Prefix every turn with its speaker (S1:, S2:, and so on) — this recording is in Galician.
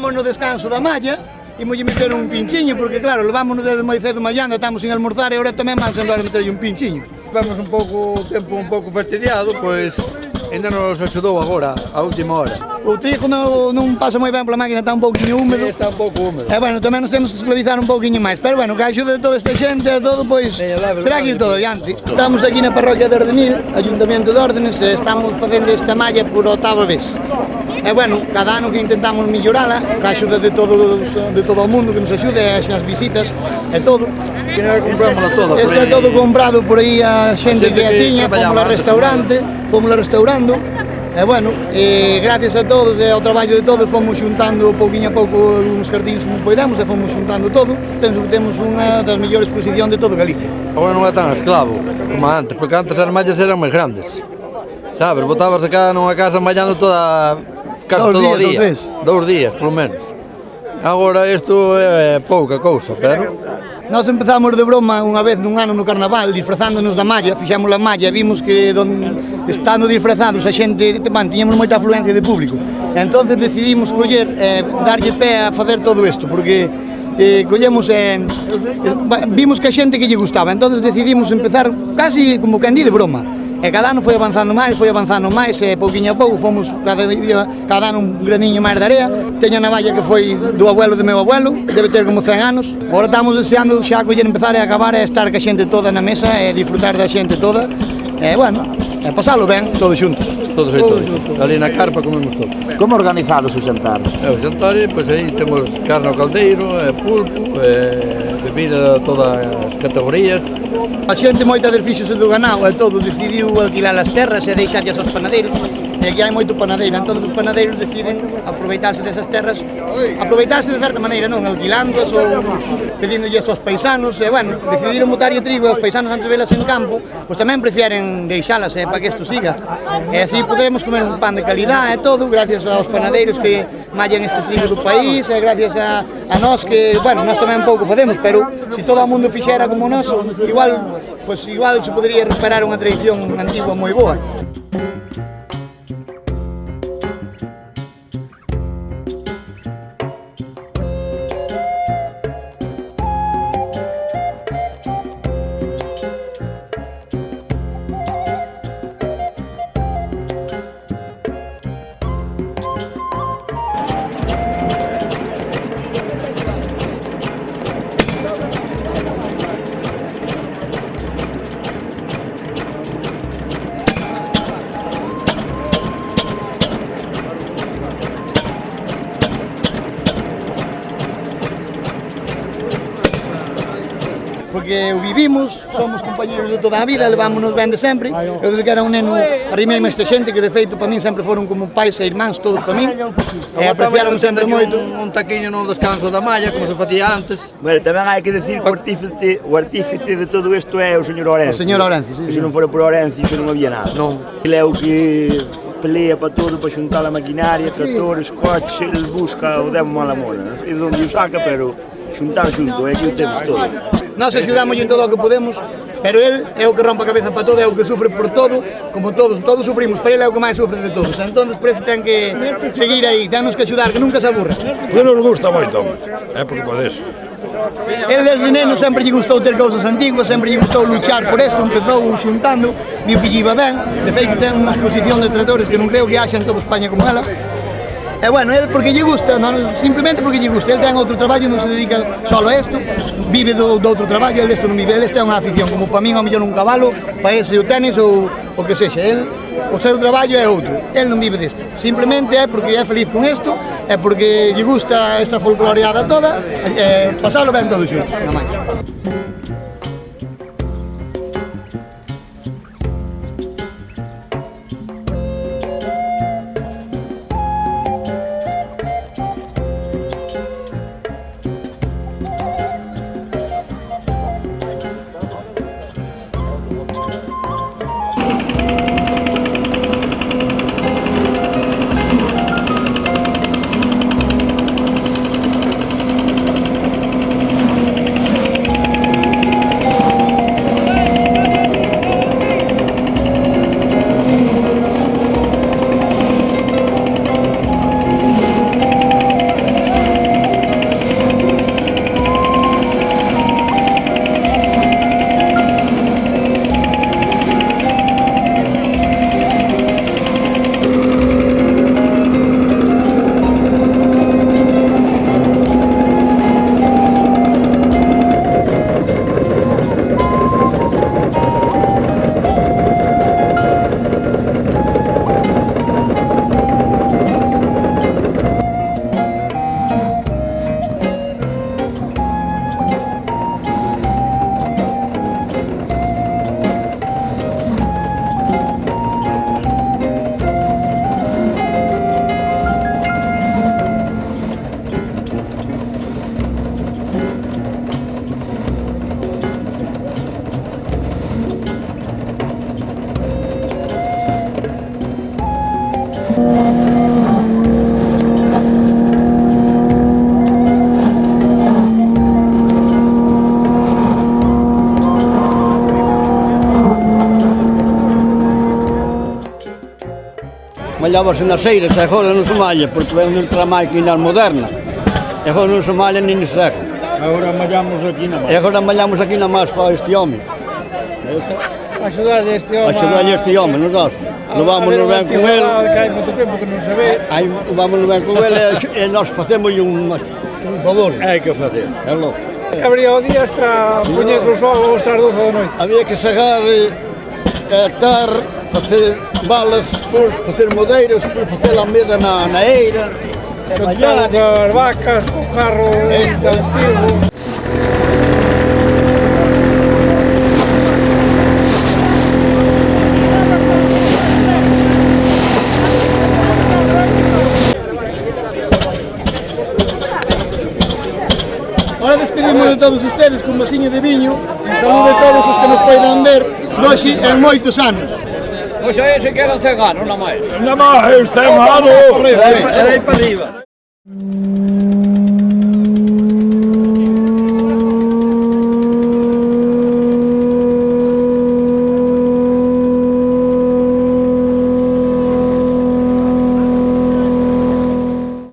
S1: estamos no descanso da malla, imos meter un pinchiño, porque claro, levámonos desde moi cedo mallando, estamos sin almorzar e agora tamén vamos a andar a meterlle un pinchiño.
S2: Vamos un pouco, tempo un pouco fastidiado, pois ainda nos axudou agora, a última hora.
S1: O trigo non pasa moi ben pola máquina, está un pouquinho húmedo.
S2: Está un pouco húmedo.
S1: E bueno, tamén nos temos que esclavizar un pouquinho máis, pero bueno, que a axuda de toda esta xente e todo, pois, terá que ir todo adiante. Estamos aquí na parroquia de Ordenil, Ayuntamento de Órdenes, e estamos facendo esta malla por 8ª vez. E bueno, cada ano que intentamos millorala, que a axuda de todo o mundo que nos axude, as visitas e todo.
S2: Que nós comprámoslo todo.
S1: Isto é todo comprado por aí a xente que a tiña, fomos ao restaurante, fomos restaurando. E bueno, gracias a todos e ao traballo de todos fomos xuntando pouquinho a pouco uns cartiños como podemos e fomos xuntando todo. Penso que temos unha das mellores exposicións de todo Galicia.
S2: Agora non é tan esclavo como antes, porque antes as mallas eran moi grandes. Sabes, botabas acá nunha casa mallando casi todo o día. 2 días, polo menos. Agora isto é pouca cousa, pero...
S1: Nós empezamos de broma unha vez nun ano no Carnaval, disfrazándonos da malla, fixamos a malla, vimos que estando disfrazados a xente, tiñamos moita afluencia de público. E entonces decidimos coller darlle pé a facer todo isto, porque collemos vimos que a xente que lle gustaba, entonces decidimos empezar casi como que andí de broma. E cada ano foi avanzando máis, e pouquinho a pouco fomos cada ano un graniño máis de area. Teño a navalla que foi do abuelo de meu abuelo, debe ter como 100 anos. Agora estamos deseando xa coller empezar e acabar e estar ca xente toda na mesa e disfrutar da xente toda. E bueno, e pasalo ben, todos xuntos.
S2: Todos xuntos. Ali na carpa comemos todo.
S3: Como organizados o xantar?
S2: O xantar, pois aí temos carne ao caldeiro, pulpo, bebida de todas as categorías.
S1: A xente moita del fixose do ganado e todo decidiu alquilar as terras e deixarlas aos panadeiros. E aquí hai moito panadeiro, entón os panadeiros deciden aproveitarse desas terras, aproveitarse de certa maneira, non, alquilándoas ou pedíndolles aos paisanos, e bueno, decidiron botarlle trigo e os paisanos antes de velas en campo, pois tamén prefieren deixalas para que isto siga. E así poderemos comer un pan de calidad e todo, gracias aos panadeiros que mallan este trigo do país, e gracias a nós que, bueno, nós tamén pouco facemos, pero se todo o mundo fixera como nós, igual se podería recuperar unha tradición antigua moi boa. Porque o vivimos, somos compañeros de toda a vida, levámonos ben de sempre. Eu desde que era un neno arrimei-me esta xente que de feito para min sempre foron como pais e irmáns todos para min. E apreciaron sempre moito.
S2: Un taquiño no descanso da malla, como se facía antes.
S3: Bueno, tamén hai que decir que o artífice de todo isto é o señor Orencio.
S1: O señor Orencio, sí.
S3: Se non fora por Orencio, iso non había nada.
S2: Non.
S3: Ele é o que pelea para todo, para xuntar a maquinaria, tractores, coches, ele busca o demo mala mola. Non sei de onde o saca, pero xuntar xunto, é que o temos todo.
S1: Nós axudamos en todo o que podemos, pero el é o que rompe a cabeza para todo, é o que sufre por todo, como todos sufrimos, pero ele é o que máis sufre de todos. Entón, por eso ten que seguir aí, tennos que axudar, que nunca se aburra.
S4: Que nos gusta moito, é por podes.
S1: El desde neno sempre lle gustou ter cousas antiguas, sempre lle gustou luchar por isto, empezou xuntando, viu que lle iba ben, de feito ten unha exposición de tratores que non creo que haxa en toda España como ela. E bueno, el porque lle gusta, non, simplemente porque lle gusta, el ten outro traballo, non se dedica solo a isto, vive do outro traballo, el desto non vive, el este é unha afición, como para min ao mellor un cabalo, para ese o tenis ou o que sexa, el, o seu traballo é outro, el non vive disto, simplemente é porque é feliz con isto, é porque lle gusta esta folcloreada toda, pasalo ben todos xuntos, nada máis.
S5: mallábase nas eiras, e agora non se malla, porque ven outra máquinas modernas. E agora non se malla nin se seca.
S3: Agora mallamos aquí na
S5: E agora mallamos aquí na máis para este home.
S3: Axudar este home.
S5: Axudar este home, nos dás. Levámonos ben con ele.
S3: Que hai moito tempo que non se ve.
S5: Levámonos ben con ele e nós facemos un favor.
S3: Hai que facer.
S5: É louco.
S3: Que habría o día extra, poñes o sol ou tras 12 da noite.
S5: Había que sacar, hectar, facer balas, facer modeiros, facer a meda na eira,
S3: Xuntado coas vacas, co carro antigo.
S1: Ahora despedimos de todos ustedes con un vasiño de viño en saúde de todos os que nos poidan ver doxe en moitos anos.
S2: Pois aí se queran cegar, non máis.
S4: Nada más, el cebado.
S2: Era aí para arriba.